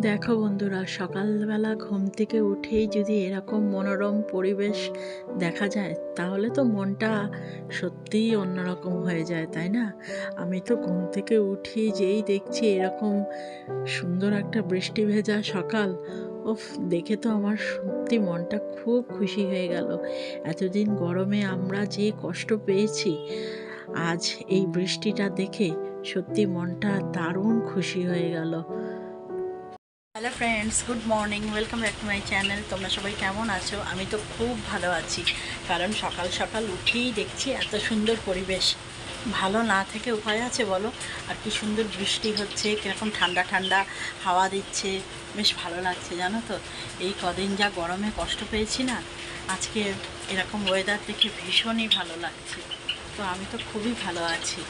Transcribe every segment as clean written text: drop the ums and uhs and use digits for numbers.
দেখো বন্ধুরা, সকালবেলা ঘুম থেকে উঠেই যদি এরকম মনোরম পরিবেশ দেখা যায় তাহলে তো মনটা সত্যিই অন্যরকম হয়ে যায়, তাই না? আমি তো ঘুম থেকে উঠি যেই দেখছি এরকম সুন্দর একটা বৃষ্টি ভেজা সকাল, ওফ, দেখে তো আমার সত্যি মনটা খুব খুশি হয়ে গেল। এতদিন গরমে আমরা যে কষ্ট পেয়েছি, আজ এই বৃষ্টিটা দেখে সত্যি মনটা দারুণ খুশি হয়ে গেল। Hello friends, good morning, welcome back to my channel. তোমরা সবাই কেমন আছো? আমি তো খুব ভালো আছি, কারণ সকাল সকাল উঠেই দেখছি এত সুন্দর পরিবেশ। ভালো না থেকে উপায় আছে বলো? আর কি সুন্দর বৃষ্টি হচ্ছে, কীরকম ঠান্ডা ঠান্ডা হাওয়া দিচ্ছে, বেশ ভালো লাগছে জানো তো। এই কদিন যা গরমে কষ্ট পেয়েছি না, আজকে এরকম ওয়েদার দেখে ভীষণই ভালো লাগছে। তো আমি তো খুবই ভালো আছি।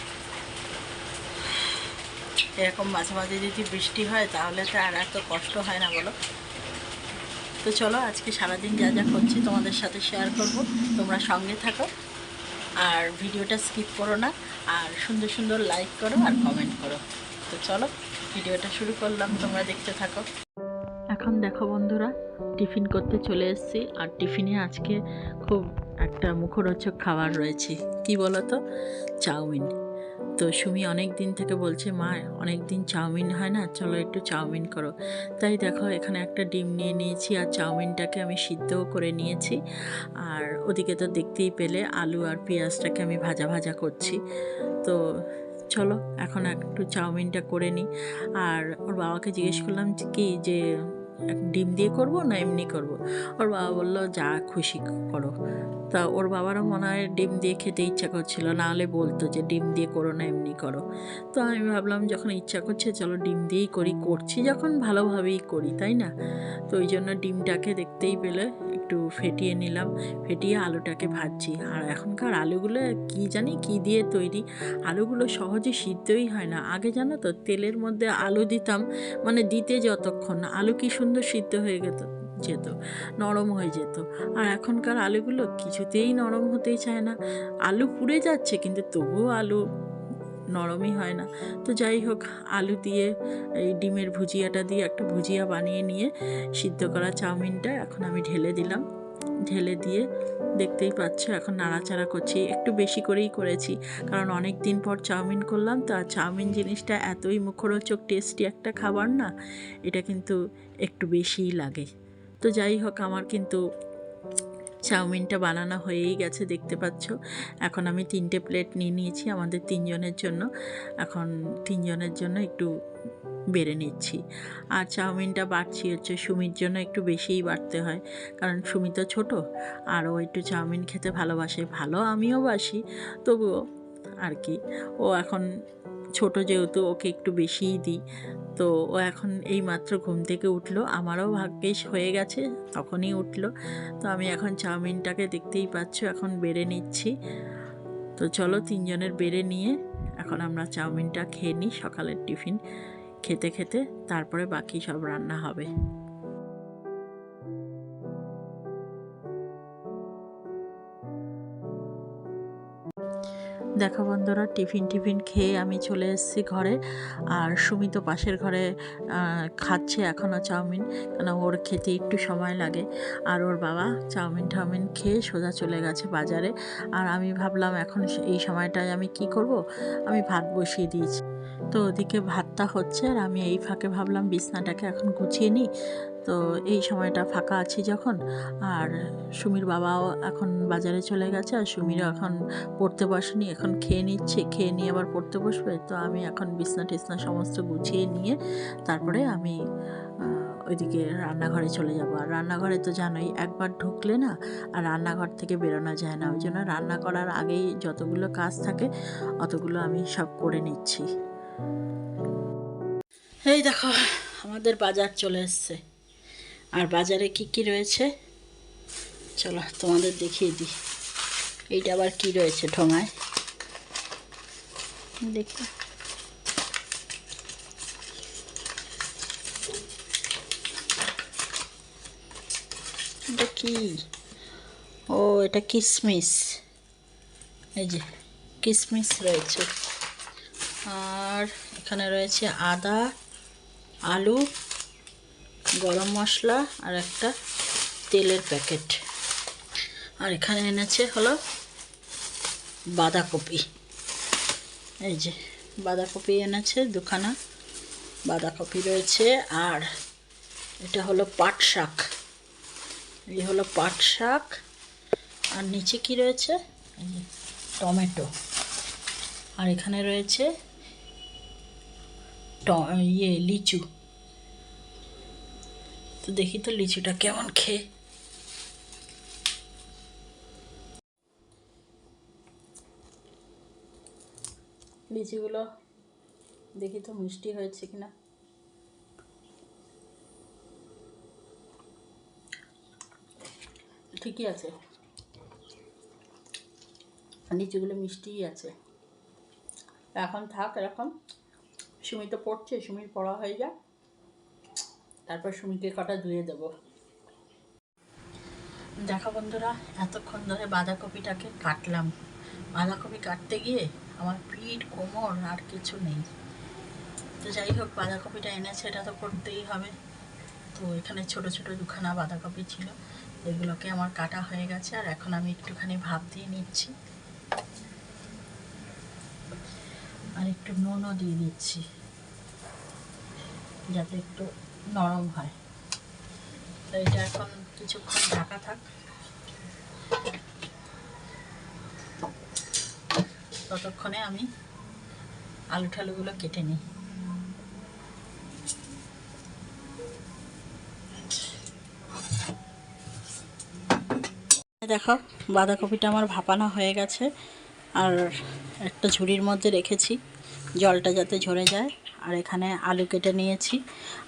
এরকম মাঝে মাঝে যদি বৃষ্টি হয় তাহলে তো আর এত কষ্ট হয় না বলো। তো চলো, আজকে সারাদিন যা যা করছি তোমাদের সাথে শেয়ার করব, তোমরা সঙ্গে থাকো আর ভিডিওটা স্কিপ করো না, আর সুন্দর সুন্দর লাইক করো আর কমেন্ট করো। তো চলো, ভিডিওটা শুরু করলাম, তোমরা দেখতে থাকো। এখন দেখো বন্ধুরা, টিফিন করতে চলে এসেছি, আর টিফিনে আজকে খুব একটা মুখরোচক খাবার রয়েছে। কি বলো তো? চাউমিন। তো সুমি অনেক দিন থেকে বলছে, মা অনেক দিন চাউমিন হয় না, চলো একটু চাউমিন করো। তাই দেখো, এখানে একটা ডিম নিয়ে নিয়েছি আর চাউমিনটাকে আমি সিদ্ধও করে নিয়েছি। আর ওদিকে তো দেখতেই পেলে আলু আর পেঁয়াজটাকে আমি ভাজা ভাজা করছি। তো চলো এখন একটু চাউমিনটা করে নিই। আর ওর বাবাকে জিজ্ঞেস করলাম যে ডিম দিয়ে করব না এমনি করব। ওর বাবা বললো যা খুশি করো। তা ওর বাবারও মনে হয় ডিম দিয়ে খেতে ইচ্ছা করছিল, না হলে বলতো যে ডিম দিয়ে করো না এমনি করো। তো আমি ভাবলাম যখন ইচ্ছা করছে চলো ডিম দিয়েই করি, করছি যখন ভালোভাবেই করি, তাই না? তো ওই জন্য ডিমটাকে দেখতেই পেলে একটু ফেটিয়ে নিলাম, ফেটিয়ে আলুটাকে ভাজছি। আর এখনকার আলুগুলো কি জানি কি দিয়ে তৈরি, আলুগুলো সহজে সিদ্ধই হয় না। আগে জানো তো, তেলের মধ্যে আলু দিতাম, মানে দিতে যতক্ষণ আলু কি সুন্দর সিদ্ধ হয়ে যেত, নরম হয়ে যেত। আর এখনকার আলুগুলো কিছুতেই নরম হতেই চায় না, আলু পুড়ে যাচ্ছে কিন্তু তবুও আলু নরমই হয় না। তো যাই হোক, আলু দিয়ে এই ডিমের ভুজিয়াটা দিয়ে একটা ভুজিয়া বানিয়ে নিয়ে সিদ্ধ করা চাউমিনটা এখন আমি ঢেলে দিলাম। ঢেলে দিয়ে দেখতেই পাচ্ছ এখন নাড়াচাড়া করছি, একটু বেশি করেই করেছি, কারণ অনেক দিন পর চাউমিন করলাম তো। আর চাউমিন জিনিসটা এতই মুখরোচক টেস্টি একটা খাবার না, এটা কিন্তু একটু বেশিই লাগে। তো যাই হোক, আমার কিন্তু চাউমিনটা বানানো হয়েই গেছে, দেখতে পাচ্ছ। এখন আমি 3টে প্লেট নিয়ে নিয়েছি আমাদের 3জনের জন্য। এখন 3জনের জন্য একটু বেড়ে নিচ্ছি। আর চাউমিনটা বাড়ছি হচ্ছে সুমির জন্য, একটু বেশিই বাড়তে হয়, কারণ সুমি তো ছোটো আর ও একটু চাউমিন খেতে ভালোবাসে। ভালো আমিও বাসি, তবুও আর কি, ও এখন ছোট যেহেতু ওকে একটু বেশিই দিই। তো ও এখন এই মাত্র ঘুম থেকে উঠলো, আমারও ভাগ্যিস হয়ে গেছে তখনই উঠলো। তো আমি এখন চাউমিনটাকে দেখতেই পাচ্ছ এখন বেড়ে নিচ্ছি। তো চলো 3জনের বেড়ে নিয়ে এখন আমরা চাউমিনটা খেয়ে নিই, সকালের টিফিন খেতে খেতে তারপরে বাকি সব রান্না হবে। দেখো বন্ধুরা, টিফিন খেয়ে আমি চলে এসেছি ঘরে। আর সুমি তো পাশের ঘরে খাচ্ছে এখনও চাউমিন, কেন ওর খেতে একটু সময় লাগে। আর ওর বাবা চাউমিন খেয়ে সোজা চলে গেছে বাজারে। আর আমি ভাবলাম এখন এই সময়টায় আমি কি করব, আমি ভাত বসিয়ে দিয়েছি। তো ওদিকে ভাতটা হচ্ছে আর আমি এই ফাঁকে ভাবলাম বিছনাটাকে এখন গুছিয়ে নিই। তো এই সময়টা ফাঁকা আছি যখন, আর সুমির বাবাও এখন বাজারে চলে গেছে, আর সুমিরও এখন পড়তে বসেনি, এখন খেয়ে নিচ্ছে, খেয়ে নিয়ে আবার পড়তে বসবে। তো আমি এখন বিছনা টিছনা সমস্ত গুছিয়ে নিয়ে তারপরে আমি ওইদিকে রান্নাঘরে চলে যাব। আর রান্নাঘরে তো জানোই, একবার ঢুকলে না আর রান্নাঘর থেকে বেরোনো যায় না। ওই জন্য রান্না করার আগেই যতগুলো কাজ থাকে অতগুলো আমি সব করে নিচ্ছি। এই দেখো, আমাদের বাজার চলে এসছে। আর বাজারে কি কি রয়েছে চলো তোমাদের দেখিয়ে দিই। এইটা আবার কি রয়েছে ঠোঙায়, দেখো। এটা কি? ও, এটা কিশমিশ। এই যে কিশমিশ রয়েছে। আর এখানে রয়েছে আদা, আলু, গরম মশলা আর একটা তেলের প্যাকেট। আর এখানে এনেছে হলো বাঁধাকপি। এই যে বাঁধাকপি এনেছে দুখানা, বাঁধাকপি রয়েছে। আর এটা হলো পাট শাক, এই হলো পাট শাক। আর নিচে কি রয়েছে, এই যে টমেটো। আর এখানে রয়েছে লিচু। তো দেখি তো লিচুটা কেমন খেয়ে। লিচিগুলো দেখি তো মিষ্টি হয়েছে কিনা। ঠিকই আছে, লিচিগুলো মিষ্টিই আছে। এখন থাক এরকম। সুমি তো পড়ছে, সুমির পড়া হয়ে যাক, তারপর সুমিকে কটা ধুয়ে দেবো। দেখো বন্ধুরা, এতক্ষণ ধরে বাঁধাকপিটাকে কাটলাম। বাঁধাকপি কাটতে গিয়ে আমার পিঠ, কোমর আর কিছু নেই। তো যাই হোক, বাঁধাকপিটা এনেছে, এটা তো করতেই হবে। তো এখানে ছোট ছোট দুখানা বাঁধাকপি ছিল, এগুলোকে আমার কাটা হয়ে গেছে। আর এখন আমি একটুখানি ভাপ দিয়ে নিচ্ছি, আর একটু নুনও দিয়ে দিচ্ছি যাতে একটু নরম হয়। তো এটা এখন কিছুক্ষণ ঢাকা থাক, ততক্ষণে আমি আলু ঠালুগুলো কেটে নিই। দেখো বাঁধাকপিটা আমার ভাপানো হয়ে গেছে। আর একটা ঝুড়ির মধ্যে রেখেছি, জলটা যাতে ঝরে যায়। আর এখানে আলু কেটে নিয়েছি,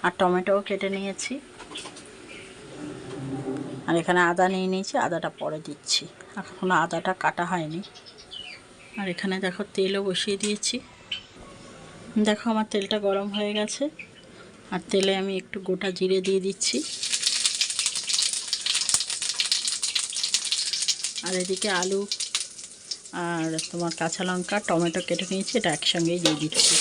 আর টমেটোও কেটে নিয়েছি। আর এখানে আদা নিয়ে নিয়েছি, আদাটা পরে দিচ্ছি, এখনো আদাটা কাটা হয়নি। আর এখানে দেখো তেলও বসিয়ে দিয়েছি। দেখো আমার তেলটা গরম হয়ে গেছে, আর তেলে আমি একটু গোটা জিরে দিয়ে দিচ্ছি। আর এদিকে আলু আর তোমার কাঁচা লঙ্কা, টমেটো কেটে নিয়েছি, এটা একসঙ্গেই দিয়ে দিচ্ছি।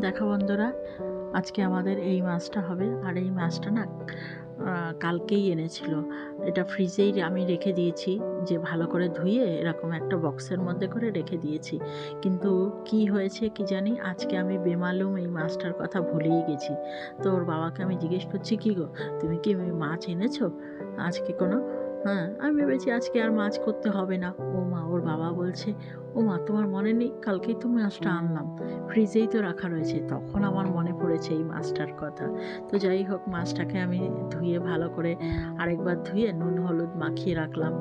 দেখো বন্ধুরা, আজকে আমাদের এই মাছটা হবে। আর এই মাছটা না কালকেই এনেছিল, এটা ফ্রিজেই আমি রেখে দিয়েছি, যে ভালো করে ধুয়ে এরকম একটা বক্সের মধ্যে করে রেখে দিয়েছি। কিন্তু কি হয়েছে কি জানি, আজকে আমি বেমালুম এই মাছটার কথা ভুলেই গেছি। তো ওর বাবাকে আমি জিজ্ঞেস করছি, কী গো তুমি কি মাছ এনেছো আজকে কোনো? হ্যাঁ, আমি ভেবেছি আজকে আর মাছ করতে হবে না। ও মা, ওর বাবা বলছে, ও মা তোমার মনে নেই, কালকেই তো মাছটা আনলাম, ফ্রিজেই তো রাখা রয়েছে। তখন আমার মনে পড়েছে এই মাছটার কথা। তো যাই হোক, মাছটাকে আমি ধুয়ে ভালো করে আরেকবার ধুয়ে নুন হলুদ মাখিয়ে রাখলাম।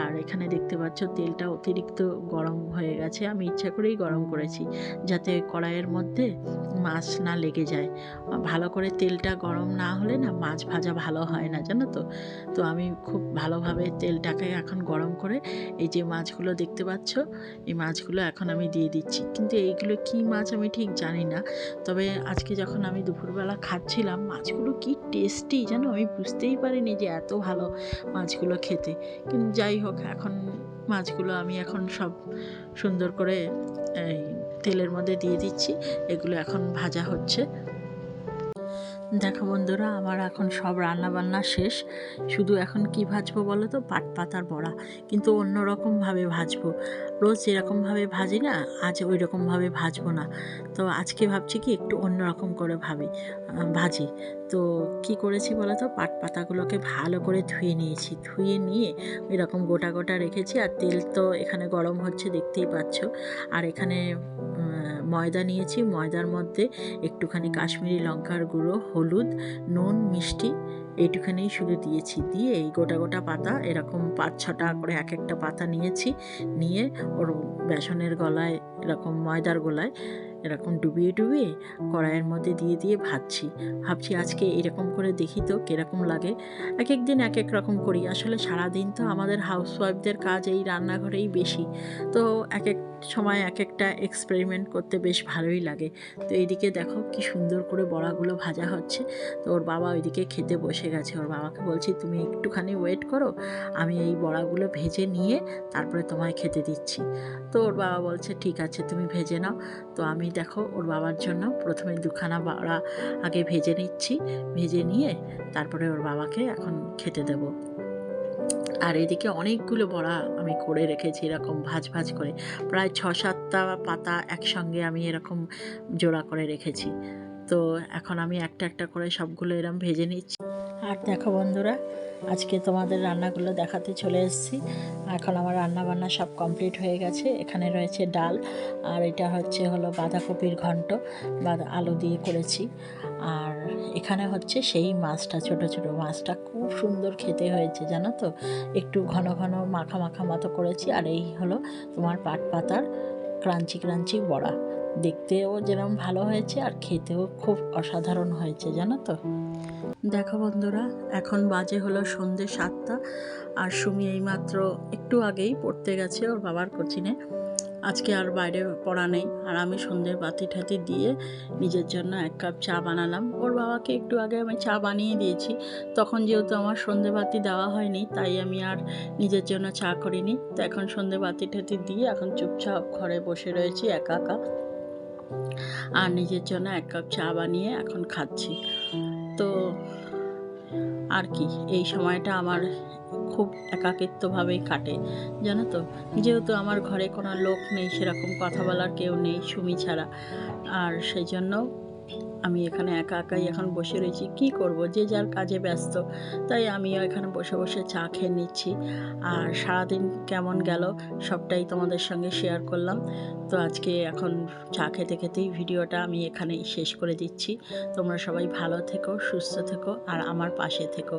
আর এখানে দেখতে পাচ্ছ তেলটা অতিরিক্ত গরম হয়ে গেছে, আমি ইচ্ছা করেই গরম করেছি যাতে কড়াইয়ের মধ্যে মাছ না লেগে যায়। ভালো করে তেলটা গরম না হলে না মাছ ভাজা ভালো হয় না, জানো তো। তো আমি খুব ভালোভাবে তেলটাকে এখন গরম করে এই যে মাছগুলো দেখতে পাচ্ছ, এই মাছগুলো এখন আমি দিয়ে দিচ্ছি। কিন্তু এইগুলো কি মাছ আমি ঠিক জানি না, তবে আজকে যখন আমি দুপুরবেলা খাচ্ছিলাম, মাছগুলো কি টেস্টি জানো, আমি বুঝতেই পারিনি যে এত ভালো মাছগুলো খেতে। কিন্তু যাই হোক, এখন মাছগুলো আমি এখন সব সুন্দর করে এই তেলের মধ্যে দিয়ে দিচ্ছি, এগুলো এখন ভাজা হচ্ছে। দেখো বন্ধুরা, আমার এখন সব রান্না বান্না শেষ, শুধু এখন কি ভাজবো বলো তো, পাট পাতার বড়া, কিন্তু অন্য রকমভাবে ভাজবো। রোজ যেরকমভাবে ভাজি না, আজ ওই রকমভাবে ভাজবো না। তো আজকে ভাবছি কি একটু অন্য রকম করে ভাজি। তো কি করেছি বলো তো, পাট পাতাগুলোকে ভালো করে ধুয়ে নিয়েছি, ধুয়ে নিয়ে এরকম গোটা গোটা রেখেছি। আর তেল তো এখানে গরম হচ্ছে দেখতেই পাচ্ছ। আর এখানে ময়দা নিয়েছি, ময়দার মধ্যে একটুখানি কাশ্মীরি লঙ্কার গুঁড়ো, হলুদ, নুন, মিষ্টি এইটুখানি শুধু দিয়েছি। দিয়ে এই গোটা গোটা পাতা এরকম 5-6টা করে এক একটা পাতা নিয়েছি, নিয়ে ওর বেসনের গলায় এরকম ময়দার গোলায় এরকম ডুবিয়ে ডুবিয়ে কড়াইয়ের মধ্যে দিয়ে দিয়ে ভাবছি আজকে এরকম করে দেখি তো কীরকম লাগে। এক এক দিন এক এক রকম করি। আসলে সারাদিন তো আমাদের হাউসওয়াইফদের কাজ এই রান্নাঘরেই বেশি, তো এক এক সময় এক একটা এক্সপেরিমেন্ট করতে বেশ ভালোই লাগে। তো এইদিকে দেখো কি সুন্দর করে বড়াগুলো ভাজা হচ্ছে। তো ওর বাবা ওইদিকে খেতে বসে গেছে। ওর বাবাকে বলছি তুমি একটুখানি ওয়েট করো, আমি এই বড়াগুলো ভেজে নিয়ে তারপরে তোমায় খেতে দিচ্ছি। তো ওর বাবা বলছে ঠিক আছে তুমি ভেজে নাও। তো আমি দেখো ওর বাবার জন্য প্রথমে দুখানা বড়া আগে ভেজে নিচ্ছি, ভেজে নিয়ে তারপরে ওর বাবাকে এখন খেতে দেবো। আর এদিকে অনেকগুলো বড়া আমি করে রেখেছি এরকম ভাজ ভাজ করে, প্রায় 6-7টা পাতা একসঙ্গে আমি এরকম জোড়া করে রেখেছি। তো এখন আমি একটা একটা করে সবগুলো এরম ভেজে নিচ্ছি। আর দেখো বন্ধুরা, আজকে তোমাদের রান্নাগুলো দেখাতে চলে এসেছি। এখন আমার রান্না বান্না সব কমপ্লিট হয়ে গেছে। এখানে রয়েছে ডাল, আর এটা হলো বাঁধাকপির ঘন্ট, আলু দিয়ে করেছি। আর এখানে হচ্ছে সেই মাছটা, ছোট ছোট মাছটা খুব সুন্দর খেতে হয়েছে জানো তো, একটু ঘন ঘন মাখা মাখা মতো করেছি। আর এই হলো তোমার পাট পাতার ক্রাঞ্চি ক্রাঞ্চি বড়া, দেখতেও যেরকম ভালো হয়েছে আর খেতেও খুব অসাধারণ হয়েছে জানো তো। দেখো বন্ধুরা, এখন বাজে হলো সন্ধ্যে 7টা, আর সুমি এইমাত্র একটু আগেই পড়তে গেছে ওর বাবার কোচিনে। আজকে আর বাইরে পড়া নেই, আর আমি সন্ধ্যের বাতি ঠাতি দিয়ে নিজের জন্য 1 কাপ চা বানালাম। ওর বাবাকে একটু আগে আমি চা বানিয়ে দিয়েছি, তখন যেহেতু আমার সন্ধ্যে বাতি দেওয়া হয়নি তাই আমি আর নিজের জন্য চা করিনি। তো এখন সন্ধ্যে বাতি ঠাতি দিয়ে এখন চুপচাপ ঘরে বসে রয়েছি একা একা, আর নিজের জন্য 1 কাপ চা বানিয়ে এখন খাচ্ছি। তো আর কি, এই সময়টা আমার খুব একাকিত্বভাবেই কাটে জানো তো, যেহেতু আমার ঘরে কোনো লোক নেই, সেরকম কথা বলার কেউ নেই সুমি ছাড়া। আর সেই জন্য আমি এখানে একা একাই এখন বসে রয়েছি। কি করব, যে যার কাজে ব্যস্ত, তাই আমিও এখানে বসে বসে চা খেয়ে নিচ্ছি। আর সারাদিন কেমন গেল সবটাই তোমাদের সঙ্গে শেয়ার করলাম। তো আজকে এখন চা খেতে খেতেই ভিডিওটা আমি এখানেই শেষ করে দিচ্ছি। তোমরা সবাই ভালো থেকো, সুস্থ থেকো, আর আমার পাশে থেকো।